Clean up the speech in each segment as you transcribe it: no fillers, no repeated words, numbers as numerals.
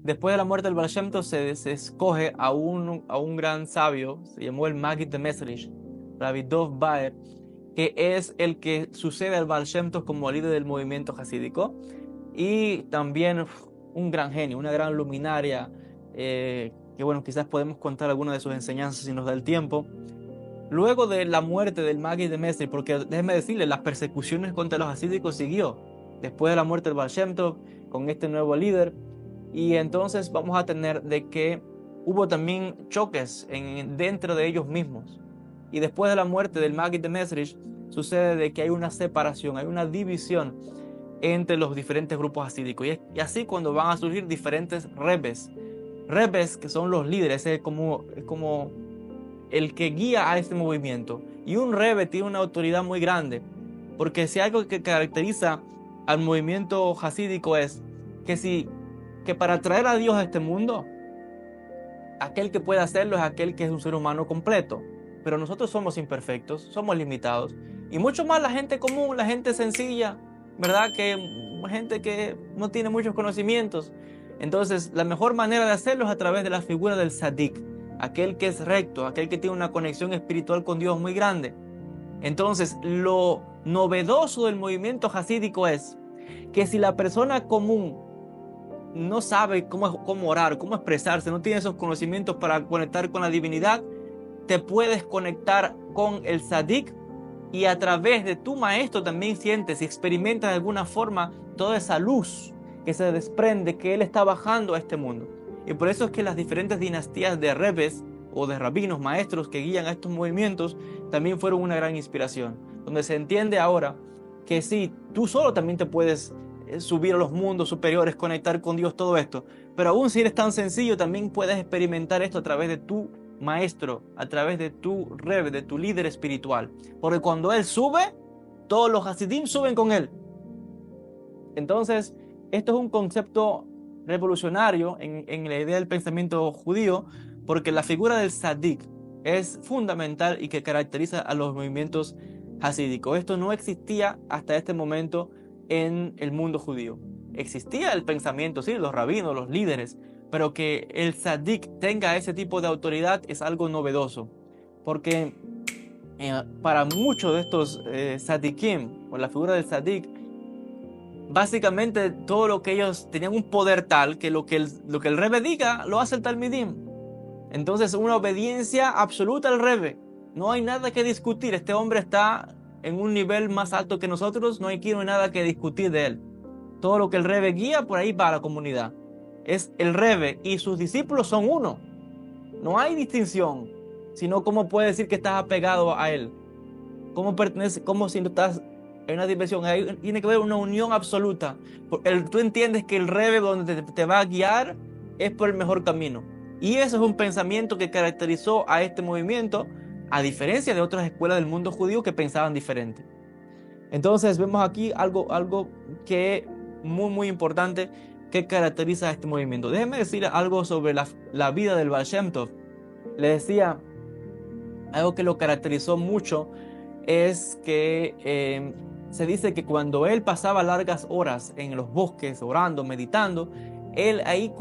Después de la muerte del Baal Shem Tov se escoge a un gran sabio, se llamó el Maggid de Mesrich, Rabbi Dov Baer, que es el que sucede al Baal Shem Tov como líder del movimiento hasídico y también un gran genio, una gran luminaria, que bueno, quizás podemos contar algunas de sus enseñanzas si nos da el tiempo. Luego de la muerte del Maggid de Mesrich, porque déjeme decirle, las persecuciones contra los hasídicos siguió, después de la muerte del Baal Shem Tov, con este nuevo líder, y entonces vamos a tener de que hubo también choques dentro de ellos mismos. Y después de la muerte del Maggid de Mesrich, sucede de que hay una separación, hay una división entre los diferentes grupos hasídicos. Y así cuando van a surgir diferentes rebes, rebes que son los líderes, es como el que guía a este movimiento. Y un rebe tiene una autoridad muy grande, porque si algo que caracteriza al movimiento hasídico es que que para traer a Dios a este mundo, aquel que puede hacerlo es aquel que es un ser humano completo. Pero nosotros somos imperfectos, somos limitados. Y mucho más la gente común, la gente sencilla, ¿verdad? Que gente que no tiene muchos conocimientos. Entonces, la mejor manera de hacerlo es a través de la figura del Sadik, aquel que es recto, aquel que tiene una conexión espiritual con Dios muy grande. Entonces, lo novedoso del movimiento hasídico es que si la persona común no sabe cómo orar, cómo expresarse, no tiene esos conocimientos para conectar con la divinidad, te puedes conectar con el Sadik y a través de tu maestro también sientes y experimentas de alguna forma toda esa luz que se desprende, que él está bajando a este mundo. Y por eso es que las diferentes dinastías de rebes o de rabinos, maestros que guían a estos movimientos, también fueron una gran inspiración, donde se entiende ahora que sí, tú solo también te puedes subir a los mundos superiores, conectar con Dios, todo esto, pero aún si eres tan sencillo, también puedes experimentar esto a través de tu maestro, a través de tu rebe, de tu líder espiritual, porque cuando él sube, todos los hasidim suben con él. Entonces, esto es un concepto revolucionario en la idea del pensamiento judío, porque la figura del Sadik es fundamental y que caracteriza a los movimientos hasídicos. Esto no existía hasta este momento en el mundo judío. Existía el pensamiento, sí, los rabinos, los líderes, pero que el Sadik tenga ese tipo de autoridad es algo novedoso, porque para muchos de estos Sadikim, o la figura del Sadik, básicamente todo lo que ellos tenían un poder tal que lo que el Rebbe diga lo hace el Talmidim. Entonces una obediencia absoluta al Rebbe. No hay nada que discutir. Este hombre está en un nivel más alto que nosotros. No hay nada que discutir de él. Todo lo que el Rebbe guía, por ahí va a la comunidad. Es el Rebbe y sus discípulos son uno. No hay distinción. Sino cómo puede decir que estás apegado a él. Cómo pertenece, cómo si no estás en una dimensión, tiene que haber una unión absoluta. Tú entiendes que el Rebbe donde te va a guiar es por el mejor camino. Y eso es un pensamiento que caracterizó a este movimiento, a diferencia de otras escuelas del mundo judío que pensaban diferente. Entonces vemos aquí algo que muy, muy importante que caracteriza a este movimiento. Déjenme decir algo sobre la vida del Baal Shem Tov. Le decía, algo que lo caracterizó mucho es que se dice que cuando él pasaba largas horas en los bosques, orando, meditando, él ahí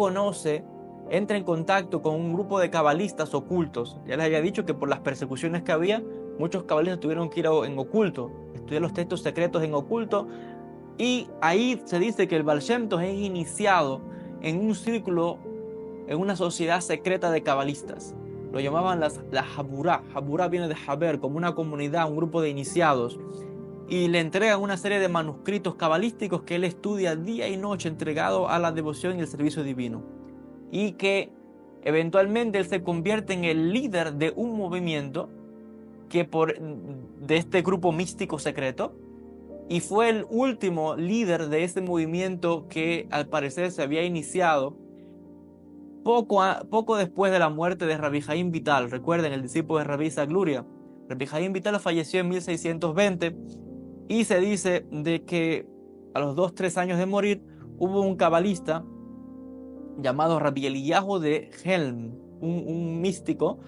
entra en contacto con un grupo de cabalistas ocultos. Ya les había dicho que por las persecuciones que había, muchos cabalistas tuvieron que ir en oculto, estudiar los textos secretos en oculto, y ahí se dice que el Baal Shem Tov es iniciado en un círculo, en una sociedad secreta de cabalistas. Lo llamaban la Haburá. Haburá viene de Haber, como una comunidad, un grupo de iniciados. Y le entregan una serie de manuscritos cabalísticos que él estudia día y noche, entregado a la devoción y el servicio divino. Y que eventualmente él se convierte en el líder de un movimiento de este grupo místico secreto. Y fue el último líder de este movimiento que al parecer se había iniciado poco después de la muerte de Rabbi Jaim Vital. Recuerden, el discípulo de Rabbi Zagluria. Rabbi Jaim Vital falleció en 1620 y se dice de que a los 2-3 años de morir hubo un cabalista llamado Rabbi Eliyahu de Helm, un místico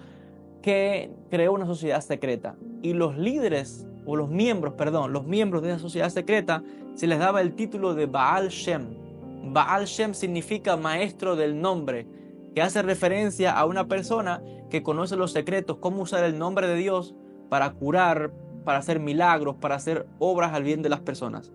que creó una sociedad secreta. Y los líderes, o los miembros de esa sociedad secreta, se les daba el título de Baal Shem. Baal Shem significa maestro del nombre, que hace referencia a una persona que conoce los secretos, cómo usar el nombre de Dios para curar, para hacer milagros, para hacer obras al bien de las personas.